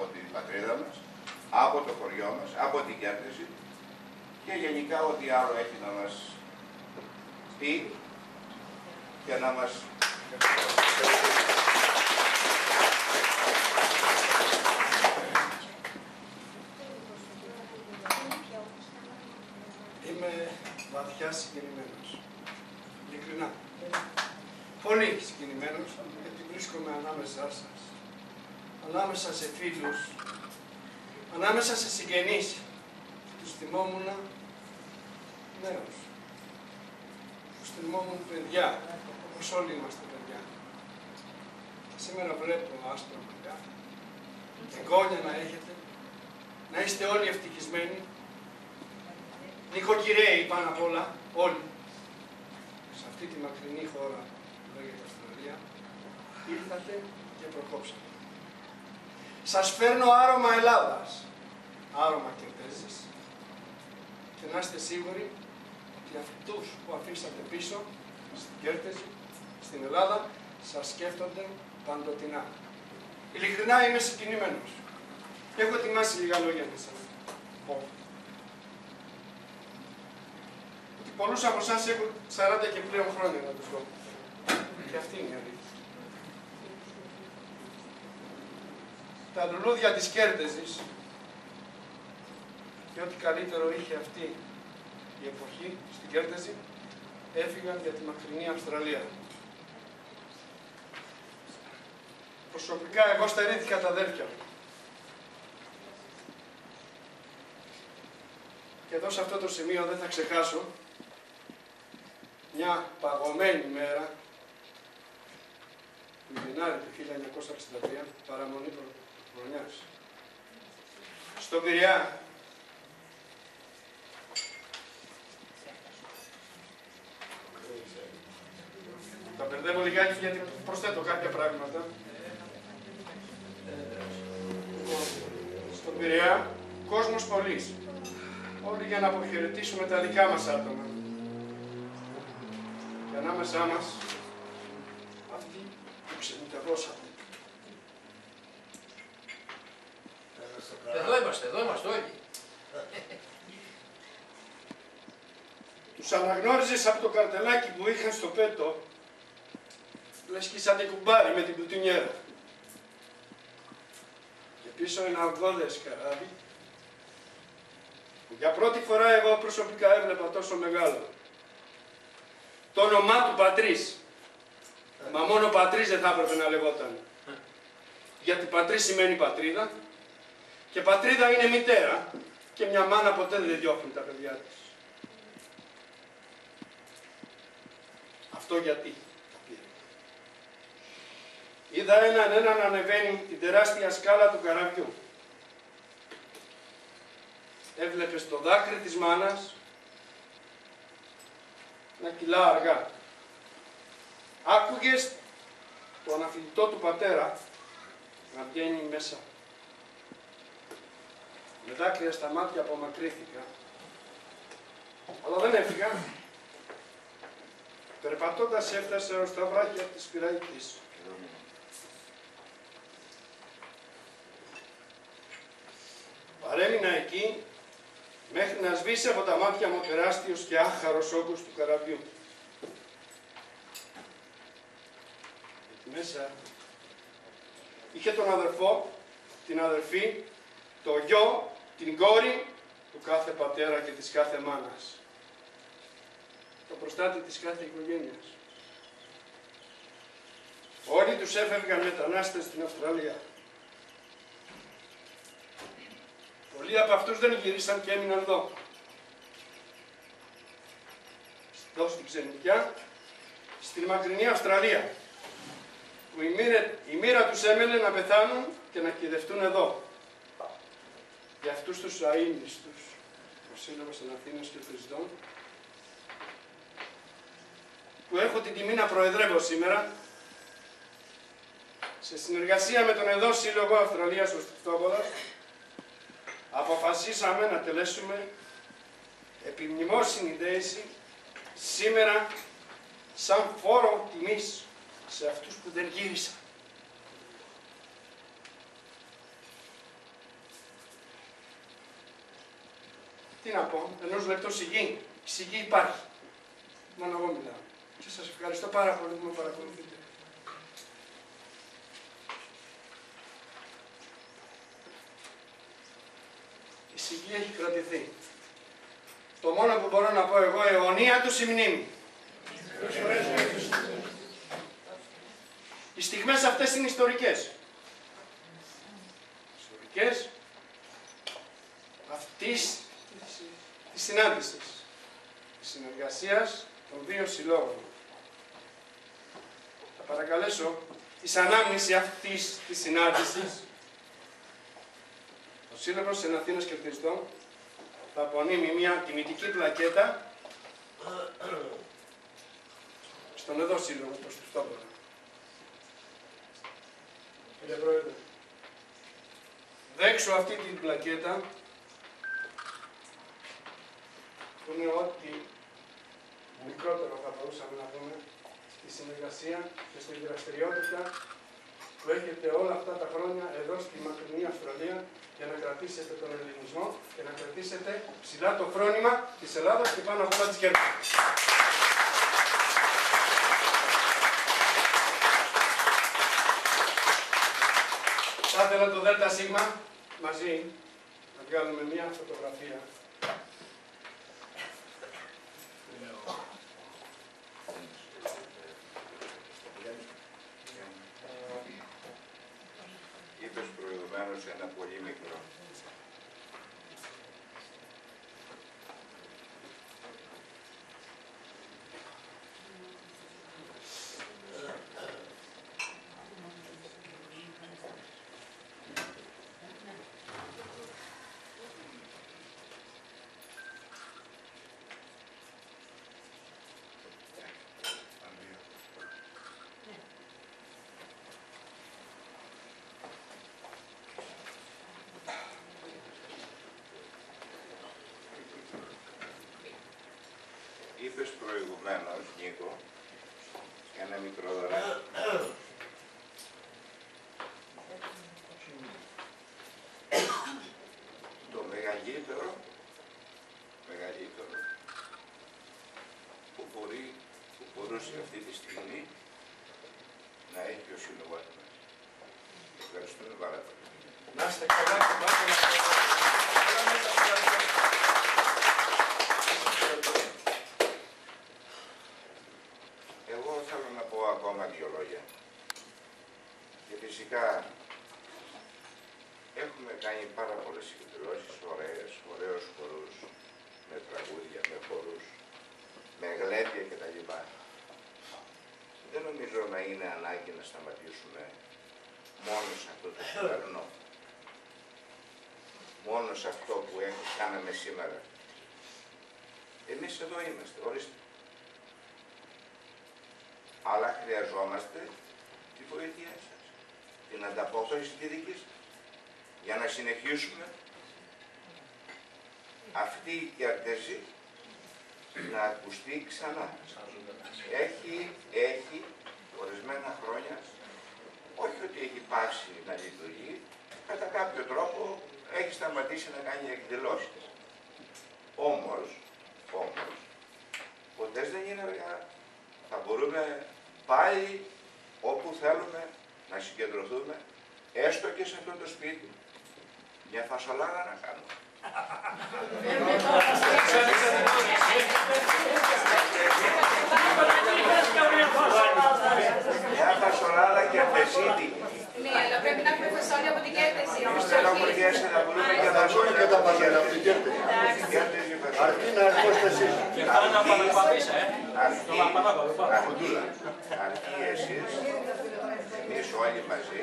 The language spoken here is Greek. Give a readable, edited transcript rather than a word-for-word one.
από την πατρίδα μας, από το χωριό μας, από την Κέρτεση και γενικά ό,τι άλλο έχει να μας πει και να μας... Είμαι βαθιά συγκινημένος. Ειλικρινά. Πολύ συγκινημένος, γιατί βρίσκομαι ανάμεσά σας. Ανάμεσα σε φίλους, ανάμεσα σε συγγενείς. Τους θυμόμουν νέους. Τους θυμόμουν παιδιά, όπως όλοι είμαστε παιδιά. Και σήμερα βλέπω άστρο παιδιά. Εγγόνια να έχετε, να είστε όλοι ευτυχισμένοι. Νοικοκυρέοι πάνω απ' όλα, όλοι. Σε αυτή τη μακρινή χώρα που λέγεται Αυστραλία, ήρθατε και προκόψατε. Σας φέρνω άρωμα Ελλάδας, άρωμα Κερτέζης, και να είστε σίγουροι ότι αυτούς που αφήσατε πίσω, στην Κέρτεζη, στην Ελλάδα, σας σκέφτονται παντοτινά. Ειλικρινά είμαι συγκινημένος. Έχω ετοιμάσει λίγα λόγια να σας πω. Ότι πολλούς από εσάς έχουν 40 και πλέον χρόνια να τους δω. Και αυτή είναι η αλήθεια. Τα λουλούδια της Κέρτεζης και ό,τι καλύτερο είχε αυτή η εποχή στην Κέρτεζη έφυγαν για τη μακρινή Αυστραλία. Προσωπικά εγώ στερήθηκα τα αδέρφια μου. Και εδώ σε αυτό το σημείο δεν θα ξεχάσω μια παγωμένη μέρα του Γενάρη του 1963, παραμονή χρονιάς. Στον Πειραιά. Τα μπερδεύω λιγάκι γιατί προσθέτω κάποια πράγματα. Στον Πειραιά, κόσμος πολύς. Όλοι για να αποχαιρετήσουμε τα δικά μας άτομα. Και ανάμεσά μας, αυτοί που ξενιτευώσαμε. Εδώ είμαστε όλοι. Τους αναγνώριζες από το καρτελάκι που είχαν στο πέτο, λες και σαν κουμπάρι με την μπουτινιέρα. Και πίσω ένα αυγώδες καράβι, που για πρώτη φορά εγώ προσωπικά έβλεπα τόσο μεγάλο. Το όνομά του Πατρίς. Μα μόνο Πατρίς δεν θα έπρεπε να λεγόταν. Γιατί Πατρίς σημαίνει πατρίδα και πατρίδα είναι μητέρα και μια μάνα ποτέ δεν διώχνει τα παιδιά της. Αυτό γιατί. Είδα έναν να ανεβαίνει την τεράστια σκάλα του καραβιού. Έβλεπες το δάκρυ της μάνας να κυλά αργά. Άκουγες το αναφιλητό του πατέρα να βγαίνει μέσα. Με δάκρυα στα μάτια απομακρύθηκα. Αλλά δεν έφυγα. Περπατώντας έφτασα ως τα βράχια της Πειραϊκής. Παρέμεινα εκεί μέχρι να σβήσει από τα μάτια μου ο τεράστιος και άχαρος όγκος του καραβιού. Εκεί μέσα είχε τον αδερφό, την αδερφή, το γιο, την κόρη του κάθε πατέρα και της κάθε μάνας. Το προστάτη της κάθε οικογένειας. Όλοι τους έφευγαν μετανάστες στην Αυστραλία. Πολλοί από αυτούς δεν γυρίσαν και έμειναν εδώ. Εδώ στην ξενικιά, στην μακρινή Αυστραλία, που η μοίρα τους έμενε να πεθάνουν και να κυδευτούν εδώ. Για αυτούς τους αείμνηστους, ο Σύλλογος Αθήνας και Χριστών, που έχω την τιμή να προεδρεύω σήμερα, σε συνεργασία με τον εδώ Σύλλογο Αυστραλίας Χριστόβολας, αποφασίσαμε να τελέσουμε επιμνημόσυνη δέηση σήμερα σαν φόρο τιμής σε αυτούς που δεν γύρισαν. Τι να πω, ενός λεπτού σιγή. Η σιγή υπάρχει. Μόνο εγώ μιλάω. Και σας ευχαριστώ πάρα πολύ που με παρακολουθείτε. Η σιγή έχει κρατηθεί. Το μόνο που μπορώ να πω εγώ, αιωνία τους η μνήμη. Οι στιγμές αυτές είναι ιστορικές. Ιστορικές αυτής της συνάντησης, της συνεργασίας των δύο συλλόγων. Θα παρακαλέσω εις ανάμνηση αυτής της συνάντησης ο Σύλλογος της Αθήνας Κερτιστών θα απονείμει μια τιμητική πλακέτα στον εδώ Σύλλογο προς τους Τόπολα. Κύριε Πρόεδρε, δέξω αυτή την πλακέτα που είναι ό,τι μικρότερο θα μπορούσαμε να πούμε στη συνεργασία και στη δραστηριότητα που έχετε όλα αυτά τα χρόνια εδώ στη μακρινή Αυστραλία για να κρατήσετε τον ελληνισμό και να κρατήσετε ψηλά το φρόνημα της Ελλάδας και πάνω από όλα τις κέρδη. Θα ήθελα το ΔΣ μαζί να βγάλουμε μια φωτογραφία. Είπες προηγουμένως ένα πολύ μικρό. Είπες προηγουμένως, Νίκο, ένα μικρό δωράκι. Το μεγαλύτερο που μπορούσε αυτή τη στιγμή να έχει ο Σύλλογος μας. Ευχαριστούμε πάρα πολύ. Να είστε καλά και πάτε να Εγώ θέλω να πω ακόμα δύο λόγια. Και φυσικά έχουμε κάνει πάρα πολλές εκδηλώσεις, ωραίους χορούς, με τραγούδια, με χορούς, με γλέπια κτλ. Δεν νομίζω να είναι ανάγκη να σταματήσουμε μόνο σε αυτό το σημερινό. Μόνο σε αυτό που κάναμε σήμερα. Εμείς εδώ είμαστε, ορίστε. Αλλά χρειαζόμαστε τη βοήθειά σας, την ανταπόκριση τη δική σας, για να συνεχίσουμε αυτή η κέρτεση να ακουστεί ξανά. Έχει ορισμένα χρόνια, όχι ότι έχει πάψει να λειτουργεί, κατά κάποιο τρόπο έχει σταματήσει να κάνει εκδηλώσεις. Όμως, ποτέ δεν είναι αργά. Θα μπορούμε πάλι όπου θέλουμε να συγκεντρωθούμε, έστω και σε αυτό το σπίτι, μια φασολάδα να κάνουμε. Μια φασολάδα και πεσίτη. Ναι, αλλά πρέπει να έχουμε φασόλια από την κέρτεση. Στενοχωριέσαι να βρούμε και φασόλια και τα φασόλια από την κέρτεση. Αρκεί να ερχόστε εσείς. Αρκεί εσείς, εμείς όλοι μαζί,